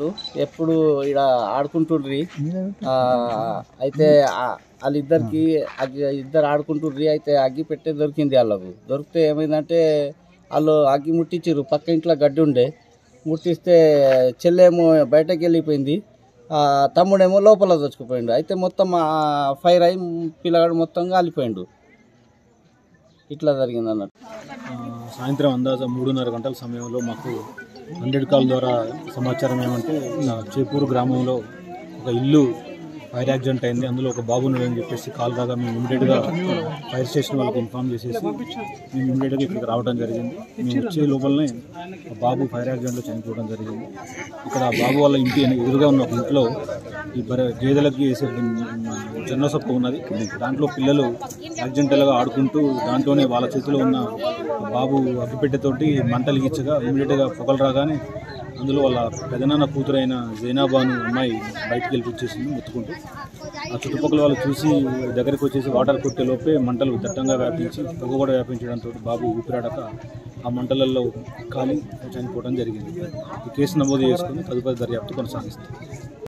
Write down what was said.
వాళ్ళు ఎప్పుడు ఇక్కడ ఆడుకుంటుండ్రి. అయితే వాళ్ళిద్దరికి ఇద్దరు ఆడుకుంటుండ్రి. అయితే అగ్గి పెట్టే దొరికింది వాళ్ళకు. దొరికితే ఏమైందంటే వాళ్ళు అగ్గి ముట్టించారు. పక్క ఇంట్లో గడ్డి ఉండే ముట్టిస్తే చెల్లేమో బయటకు వెళ్ళిపోయింది, తమ్ముడేమో లోపల దొచ్చుకుపోయిండు. అయితే మొత్తం ఫైర్ అయి పిల్లగాడు మొత్తం కాలిపోయిండు. ఇట్లా జరిగింది అన్నట్టు. సాయంత్రం అందాజ 3:30 గంటల సమయంలో మాకు 100 కాల్ ద్వారా సమాచారం ఏమంటే చేపూరు గ్రామంలో ఒక ఇల్లు ఫైర్ యాక్సిడెంట్ అయింది, అందులో ఒక బాబు ఉన్నాడని చెప్పేసి కాల్ రాగా మేము ఇమీడియట్గా ఫైర్ స్టేషన్ వాళ్ళకి ఇన్ఫార్మ్ చేసేసి మేము ఇమీడియట్గా ఇక్కడికి రావడం జరిగింది. మేము వచ్చే లోపలనే బాబు ఫైర్ యాక్సిడెంట్లో చనిపోవడం జరిగింది. ఇక్కడ బాబు వాళ్ళ ఇంటి ఎదురుగా ఉన్న ఒక ఇంట్లో ఈ గేదెలకి వేసే జొన్న సొప్పు ఉన్నది. దాంట్లో పిల్లలు యాక్సిడెంటల్గా ఆడుకుంటూ దాంట్లోనే వాళ్ళ చేతిలో ఉన్న బాబు అగ్గిపెట్టెతోటి మంటలు ఇచ్చగా ఇమీడియట్గా పొగలు రాగానే అందులో వాళ్ళ పెదనాన్న కూతురైన జైనాబాను అమ్మాయి బయటికి వెళ్ళి వచ్చేసింది మొత్తుకుంటూ. ఆ చుట్టుపక్కల వాళ్ళు చూసి దగ్గరికి వచ్చేసి వాటర్ కొట్టే లోపే మంటలు దట్టంగా వ్యాపించి పొగ కూడా వ్యాపించడంతో బాబు ఊపిరాడక ఆ మంటలలో కాలి చనిపోవడం జరిగింది. ఈ కేసు నమోదు చేసుకుని తదుపరి దర్యాప్తు కొనసాగిస్తుంది.